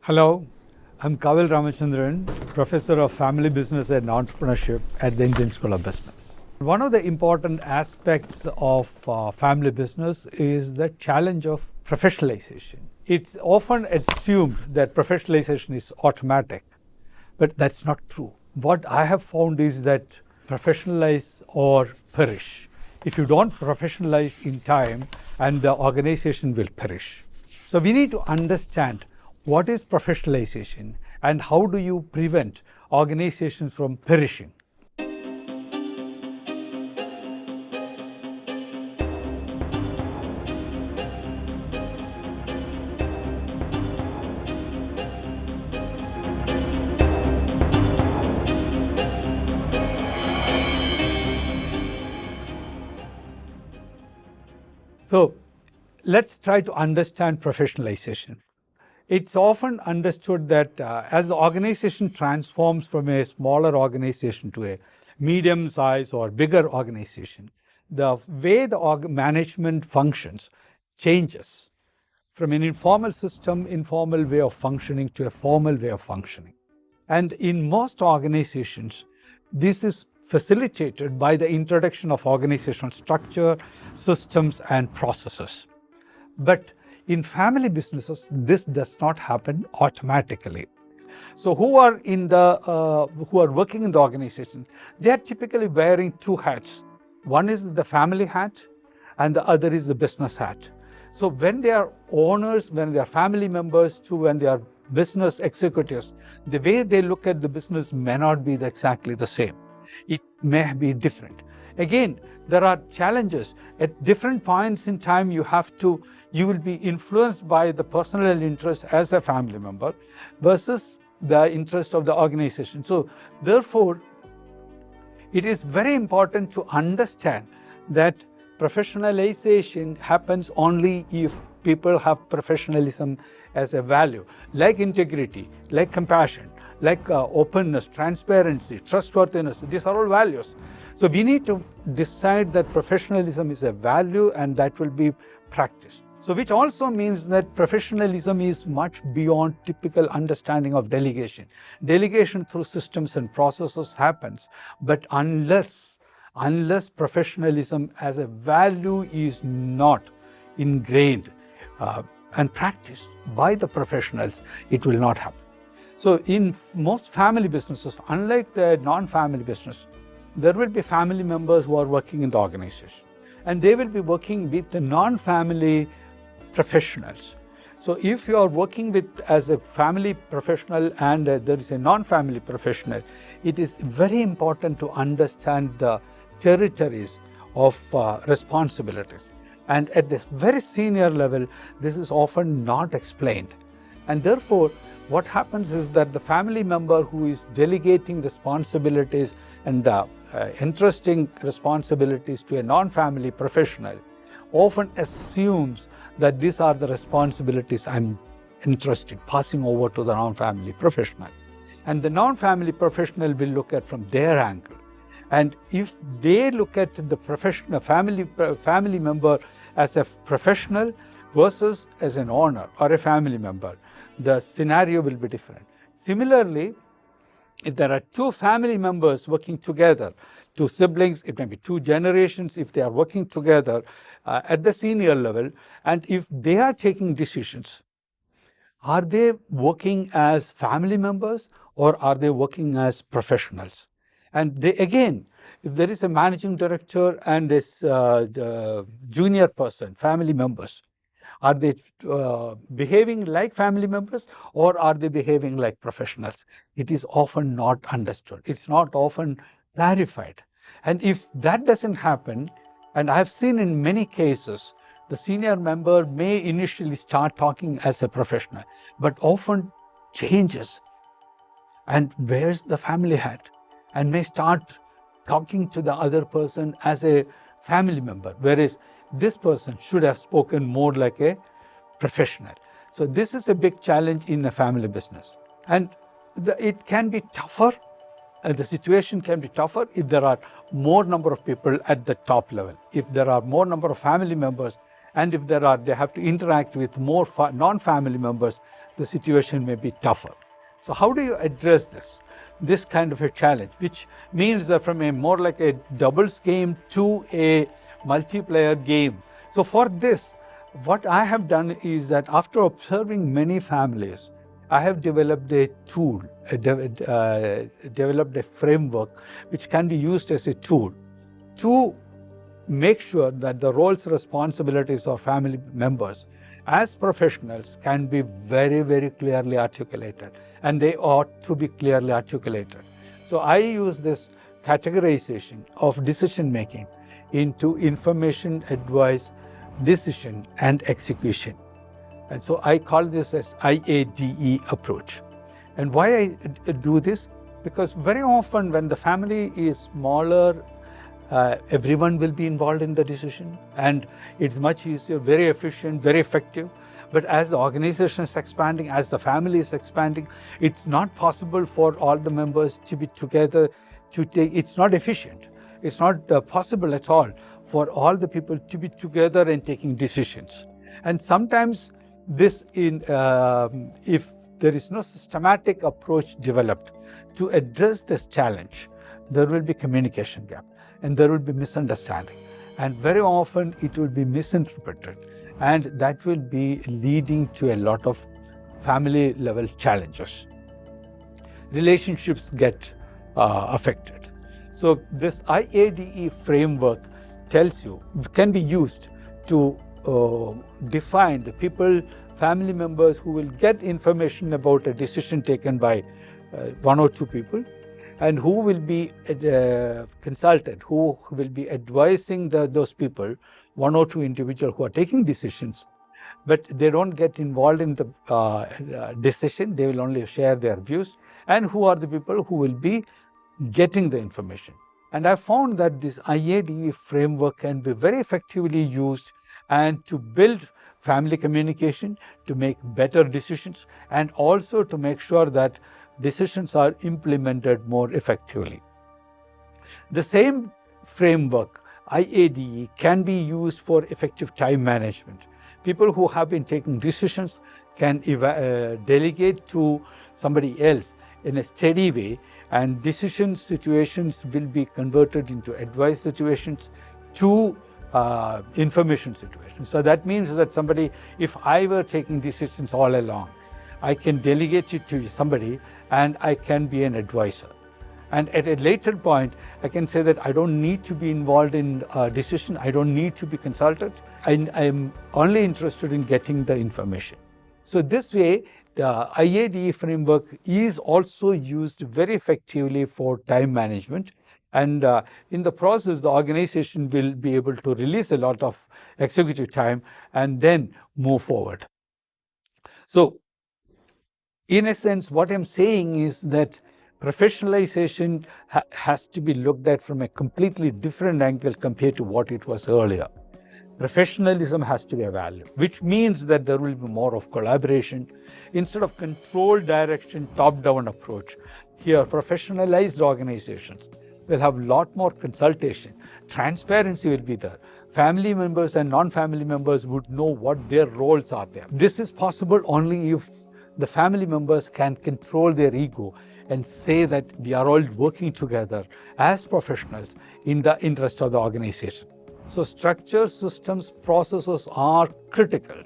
Hello, I'm Kavil Ramachandran, Professor of Family Business and Entrepreneurship at the Indian School of Business. One of the important aspects of family business is the challenge of professionalization. It's often assumed that professionalization is automatic, but that's not true. What I have found is that professionalize or perish. If you don't professionalize in time, and the organization will perish. So we need to understand what is professionalization and how do you prevent organizations from perishing. So let's try to understand professionalization. It's often understood that as the organization transforms from a smaller organization to a medium size or bigger organization, the way the management functions changes from an informal system, informal way of functioning to a formal way of functioning. And in most organizations, this is facilitated by the introduction of organizational structure, systems, and processes. But in family businesses, this does not happen automatically. So who are working in the organization, they are typically wearing two hats. One is the family hat and the other is the business hat. So when they are owners, when they are family members to when they are business executives, the way they look at the business may not be exactly the same. It may be different. Again, there are challenges. At different points in time, you will be influenced by the personal interest as a family member versus the interest of the organization. So therefore, it is very important to understand that professionalization happens only if people have professionalism as a value, like integrity, like compassion, like openness, transparency, trustworthiness. These are all values. So we need to decide that professionalism is a value and that will be practiced. So which also means that professionalism is much beyond typical understanding of delegation. Delegation through systems and processes happens, but unless professionalism as a value is not ingrained and practiced by the professionals, it will not happen. So in most family businesses, unlike the non-family business, there will be family members who are working in the organization and they will be working with the non-family professionals. So if you are working as a family professional and there is a non-family professional, it is very important to understand the territories of responsibilities. And at this very senior level, this is often not explained. And therefore, what happens is that the family member who is delegating responsibilities and entrusting responsibilities to a non-family professional often assumes that these are the responsibilities I'm entrusting, passing over to the non-family professional. And the non-family professional will look at from their angle. And if they look at the professional family member as a professional versus as an owner or a family member, the scenario will be different. Similarly, if there are two family members working together, two siblings, it may be two generations, if they are working together at the senior level, and if they are taking decisions, are they working as family members or are they working as professionals? And they, again, if there is a managing director and this junior person, family members, are they behaving like family members or are they behaving like professionals? It is often not understood. It's not often clarified. And if that doesn't happen, and I've seen in many cases, the senior member may initially start talking as a professional, but often changes and wears the family hat and may start talking to the other person as a family member, whereas this person should have spoken more like a professional. So this is a big challenge in a family business. And it can be tougher, the situation can be tougher if there are more number of people at the top level. If there are more number of family members And if they have to interact with more non-family members, the situation may be tougher. So how do you address this kind of a challenge, which means that from a more like a doubles game to a multiplayer game? So for this, what I have done is that after observing many families, I have developed a tool, developed a framework which can be used as a tool to make sure that the roles, responsibilities of family members as professionals can be very, very clearly articulated, and they ought to be clearly articulated. So I use this categorization of decision making into information, advice, decision, and execution. And so I call this as IADE approach. And why I do this? Because very often when the family is smaller, everyone will be involved in the decision, and it's much easier, very efficient, very effective. But as the organization is expanding, as the family is expanding, it's not possible for all the members to be together to take, it's not efficient. It's not possible at all for all the people to be together and taking decisions. And sometimes this, if there is no systematic approach developed to address this challenge, there will be communication gap and there will be misunderstanding. And very often it will be misinterpreted, and that will be leading to a lot of family level challenges. Relationships get affected. So this IADE framework tells you, can be used to define the people, family members who will get information about a decision taken by one or two people, and who will be consulted, who will be advising those people, one or two individuals who are taking decisions, but they don't get involved in the decision, they will only share their views, and who are the people who will be getting the information. And I found that this IADE framework can be very effectively used and to build family communication, to make better decisions, and also to make sure that decisions are implemented more effectively. The same framework, IADE, can be used for effective time management. People who have been taking decisions can delegate to somebody else in a steady way, and decision situations will be converted into advice situations to information situations. So that means that somebody, if I were taking decisions all along, I can delegate it to somebody and I can be an advisor. And at a later point, I can say that I don't need to be involved in a decision, I don't need to be consulted, I am only interested in getting the information. So this way, the IADE framework is also used very effectively for time management. And in the process, the organization will be able to release a lot of executive time and then move forward. So, in a sense, what I'm saying is that professionalization has to be looked at from a completely different angle compared to what it was earlier. Professionalism has to be a value, which means that there will be more of collaboration instead of controlled direction, top-down approach. Here, professionalized organizations will have a lot more consultation. Transparency will be there. Family members and non-family members would know what their roles are there. This is possible only if the family members can control their ego and say that we are all working together as professionals in the interest of the organization. So structure, systems, processes are critical,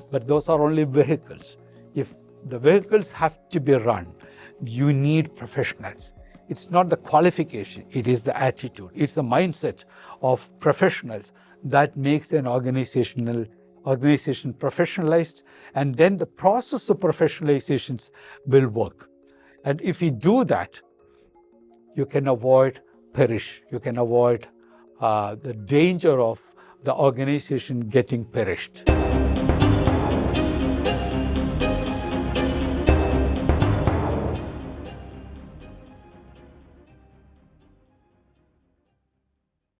but those are only vehicles. If the vehicles have to be run, you need professionals. It's not the qualification, it is the attitude. It's the mindset of professionals that makes an organization professionalized, and then the process of professionalizations will work. And if you do that, you can avoid perish. You can avoid the danger of the organization getting perished.